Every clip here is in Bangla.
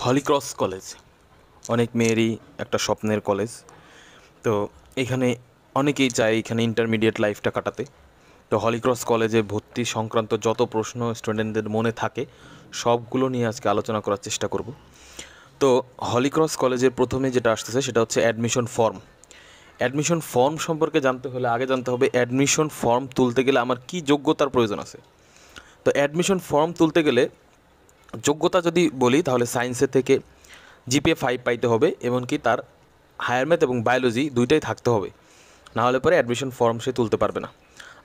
হলিক্রস কলেজ অনেক মেয়েরই একটা স্বপ্নের কলেজ। তো এখানে অনেকেই চায় এখানে ইন্টারমিডিয়েট লাইফটা কাটাতে। তো হলিক্রস কলেজে ভর্তি সংক্রান্ত যত প্রশ্ন স্টুডেন্টদের মনে থাকে সবগুলো নিয়ে আজকে আলোচনা করার চেষ্টা করব। তো হলিক্রস কলেজের প্রথমে যেটা আসতেছে সেটা হচ্ছে অ্যাডমিশন ফর্ম। অ্যাডমিশন ফর্ম সম্পর্কে জানতে হলে আগে জানতে হবে অ্যাডমিশন ফর্ম তুলতে গেলে আমার কী যোগ্যতার প্রয়োজন আছে। তো অ্যাডমিশন ফর্ম তুলতে গেলে যোগ্যতা যদি বলি তাহলে সায়েন্সের থেকে জিপিএ 5 পাইতে হবে, এমনকি তার হায়ার ম্যাথ এবং বায়োলজি দুইটাই থাকতে হবে, না হলে পরে অ্যাডমিশন ফর্ম সে তুলতে পারবে না।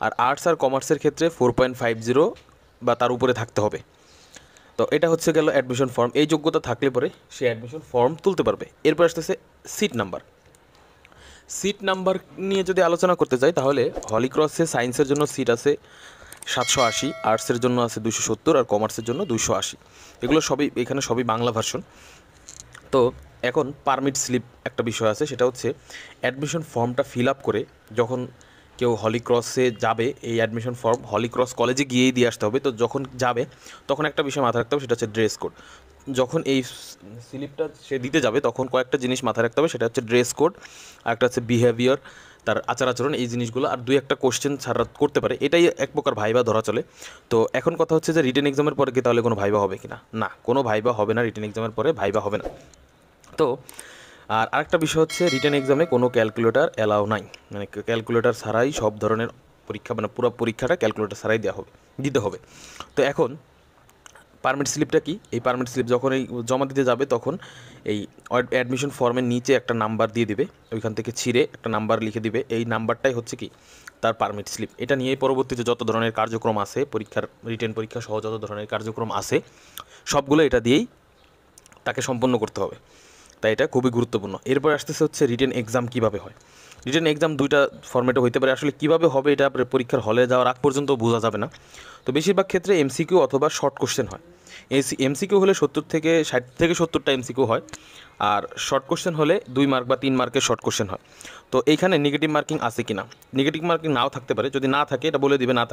আর আর্টস আর কমার্সের ক্ষেত্রে 4.50 বা তার উপরে থাকতে হবে। তো এটা হচ্ছে গেল অ্যাডমিশন ফর্ম। এই যোগ্যতা থাকলে পরে সে অ্যাডমিশন ফর্ম তুলতে পারবে। এরপর আসতেছে সিট নাম্বার। সিট নাম্বার নিয়ে যদি আলোচনা করতে চাই তাহলে হলিক্রসে সায়েন্সের জন্য সিট আছে 780, আর্টসের জন্য আছে 270 আর কমার্সের জন্য 280। এগুলো সবই এখানে সবই বাংলা ভার্সন। তো এখন পারমিট স্লিপ একটা বিষয় আছে, সেটা হচ্ছে অ্যাডমিশন ফর্মটা ফিল আপ করে যখন কেউ হলিক্রসে যাবে এই অ্যাডমিশন ফর্ম হলিক্রস কলেজে গিয়েই দিয়ে আসতে হবে। তো যখন যাবে তখন একটা বিষয় মাথায় রাখতে হবে, সেটা হচ্ছে ড্রেস কোড। যখন এই স্লিপটা সে দিতে যাবে তখন কয়েকটা জিনিস মাথায় রাখতে হবে, সেটা হচ্ছে ড্রেস কোড, আর একটা হচ্ছে বিহেভিয়ার, তার আচার আচরণ, এই জিনিসগুলো, আর দুই একটা কোশ্চেন ছাড়া করতে পারে। এটাই এক প্রকার ভাইবা ধরা চলে। তো এখন কথা হচ্ছে যে রিটেন এক্সামের পরে কি তাহলে কোনো ভাইবা হবে কি না? না, কোনো ভাইবা হবে না, রিটেন এক্সামের পরে ভাইবা হবে না। তো আর আরেকটা বিষয় হচ্ছে রিটেন এক্সামে কোনো ক্যালকুলেটর অ্যালাউ নাই, মানে ক্যালকুলেটর ছাড়াই সব ধরনের পরীক্ষা, মানে পুরো পরীক্ষাটা ক্যালকুলেটর ছাড়াই দিতে হবে। তো এখন পারমিট স্লিপটা কি? এই পারমিট স্লিপ যখন এই জমা দিতে যাবে তখন এই অ্যাডমিশন ফর্মের নিচে একটা নাম্বার দিয়ে দিবে, ওইখান থেকে ছিঁড়ে একটা নাম্বার লিখে দিবে। এই নাম্বারটাই হচ্ছে কি তার পারমিট স্লিপ। এটা নিয়েই পরবর্তীতে যত ধরনের কার্যক্রম আছে পরীক্ষার, রিটেন পরীক্ষা সহ যত ধরনের কার্যক্রম আছে সবগুলো এটা দিয়েই তাকে সম্পন্ন করতে হবে। তাই এটা খুবই গুরুত্বপূর্ণ। এরপর আসতেছে হচ্ছে রিটেন এক্সাম কীভাবে হয়। রিটেন এক্সাম দুইটা ফর্মেটে হইতে পারে। আসলে কীভাবে হবে এটা পরীক্ষার হলে যাওয়ার আগ পর্যন্ত বোঝা যাবে না। তো বেশিরভাগ ক্ষেত্রে এমসিকিউ অথবা শর্ট কোশ্চেন হয়। এমসিকিউ হলে 60 থেকে 70টা এমসিকিউ হয়, আর শর্ট কোশ্চেন হলে 2 মার্ক বা 3 মার্কের শর্ট কোশ্চেন হয়। তো এইখানে নেগেটিভ মার্কিং আছে কি না? নেগেটিভ মার্কিং নাও থাকতে পারে। যদি না থাকে এটা বলে দিবে, না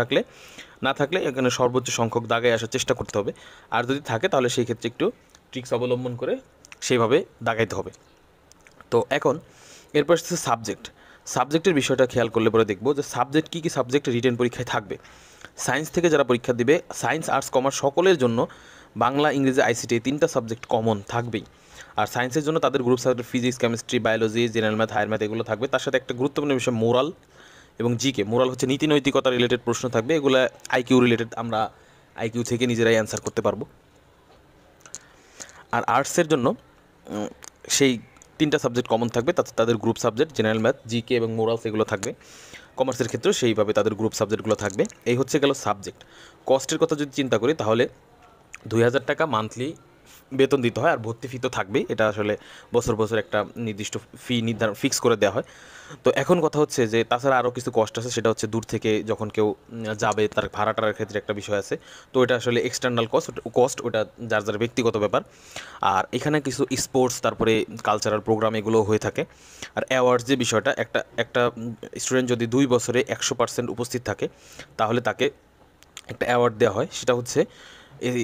থাকলে এখানে সর্বোচ্চ সংখ্যক দাগায় আসার চেষ্টা করতে হবে। আর যদি থাকে তাহলে সেই ক্ষেত্রে একটু ট্রিক্স অবলম্বন করে সেইভাবে দাগাইতে হবে। তো এখন এরপর আসছে সাবজেক্টের বিষয়টা খেয়াল করলে পরে দেখব যে সাবজেক্ট কী সাবজেক্ট রিটেন পরীক্ষায় থাকবে। সায়েন্স থেকে যারা পরীক্ষা দিবে, সায়েন্স আর্টস কমার্স সকলের জন্য বাংলা ইংরেজি আইসিটি এই 3টা সাবজেক্ট কমন থাকবেই। আর সায়েন্সের জন্য তাদের group subject physics chemistry biology general math higher math এগুলো থাকবে। তার সাথে একটা গুরুত্বপূর্ণ বিষয় মোরাল এবং জিকে। মোরাল হচ্ছে নীতি নৈতিকতা রিলেটেড প্রশ্ন থাকবে, এগুলো আইকিউ রিলেটেড, আমরা আইকিউ থেকে নিজেরাই অ্যান্সার করতে পারবো। আর আর্টসের জন্য সেই 3টা সাবজেক্ট কমন থাকবে, তাদের group subject general math GK এবং মোরালস এগুলো থাকবে। কমার্সের ক্ষেত্রেও সেইভাবে তাদের গ্রুপ সাবজেক্টগুলো থাকবে। এই হচ্ছে গেল সাবজেক্ট। কস্টের কথা যদি চিন্তা করি তাহলে 2000 টাকা মান্থলি বেতন দিতে হয়, আর ভর্তি ফি তো থাকবেই। এটা আসলে বছর বছর একটা নির্দিষ্ট ফি নির্ধারণ ফিক্স করে দেওয়া হয়। তো এখন কথা হচ্ছে যে তাছাড়া আরও কিছু কষ্ট আছে, সেটা হচ্ছে দূর থেকে যখন কেউ যাবে তার ভাড়াটার ক্ষেত্রে একটা বিষয় আছে। তো এটা আসলে এক্সটার্নাল কস্ট, ওটা যার যার ব্যক্তিগত ব্যাপার। আর এখানে কিছু স্পোর্টস তারপরে কালচারাল প্রোগ্রাম এগুলো হয়ে থাকে। আর অ্যাওয়ার্ডস যে বিষয়টা, একটা স্টুডেন্ট যদি 2 বছরে 100% উপস্থিত থাকে তাহলে তাকে একটা অ্যাওয়ার্ড দেওয়া হয়, সেটা হচ্ছে এই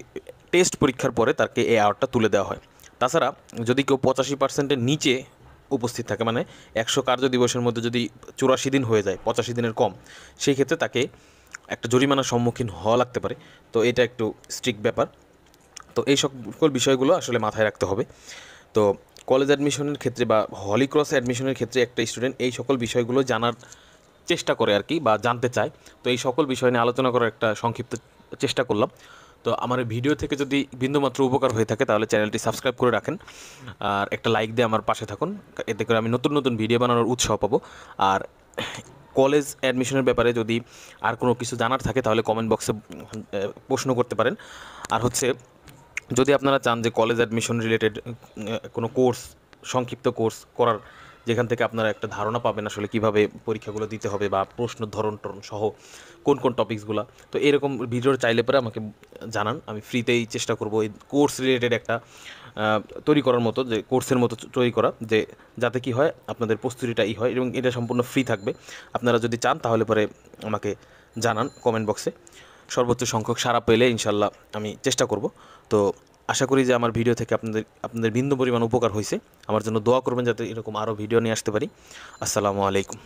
টেস্ট পরীক্ষার পরে তাকে এই অ্যাওয়ার্ডটা তুলে দেওয়া হয়। তাছাড়া যদি কেউ 85%-এর নিচে উপস্থিত থাকে, মানে 100 কার্য দিবসের মধ্যে যদি 84 দিন হয়ে যায়, 85 দিনের কম, সেই ক্ষেত্রে তাকে একটা জরিমানার সম্মুখীন হওয়া লাগতে পারে। তো এটা একটু স্ট্রিক্ট ব্যাপার। তো এই সকল বিষয়গুলো আসলে মাথায় রাখতে হবে। তো কলেজ অ্যাডমিশনের ক্ষেত্রে বা হলিক্রস অ্যাডমিশনের ক্ষেত্রে একটা স্টুডেন্ট এই সকল বিষয়গুলো জানার চেষ্টা করে আর কি, বা জানতে চায়। তো এই সকল বিষয় নিয়ে আলোচনা করার একটা সংক্ষিপ্ত চেষ্টা করলাম। তো আমার এই ভিডিও থেকে যদি বিন্দুমাত্র উপকার হয়ে থাকে তাহলে চ্যানেলটি সাবস্ক্রাইব করে রাখেন, আর একটা লাইক দিয়ে আমার পাশে থাকুন। এতে করে আমি নতুন নতুন ভিডিও বানানোর উৎসাহ পাবো। আর কলেজ অ্যাডমিশনের ব্যাপারে যদি আর কোনো কিছু জানার থাকে তাহলে কমেন্ট বক্সে প্রশ্ন করতে পারেন। আর হচ্ছে যদি আপনারা চান যে কলেজ অ্যাডমিশন রিলেটেড কোনো কোর্স, সংক্ষিপ্ত কোর্স করার, যেখান থেকে আপনারা একটা ধারণা পাবেন আসলে কীভাবে পরীক্ষাগুলো দিতে হবে বা প্রশ্ন ধরন সহ কোন কোন টপিকসগুলো, তো এরকম ভিডিও চাইলে পরে আমাকে জানান। আমি ফ্রিতেই চেষ্টা করব এই কোর্স রিলেটেড একটা তৈরি করার মতো, যে কোর্সের মতো তৈরি করা, যে যাতে কি হয় আপনাদের প্রস্তুতিটা হয়, এবং এটা সম্পূর্ণ ফ্রি থাকবে। আপনারা যদি চান তাহলে পরে আমাকে জানান কমেন্ট বক্সে। সর্বোচ্চ সংখ্যক সাড়া পেলে ইনশাল্লাহ আমি চেষ্টা করব। তো আশা করি যে আমার ভিডিও থেকে আপনাদের বিন্দু পরিমাণ উপকার হয়েছে। আমার জন্য দোয়া করবেন যাতে এরকম আরও ভিডিও নিয়ে আসতে পারি। আসসালামু আলাইকুম।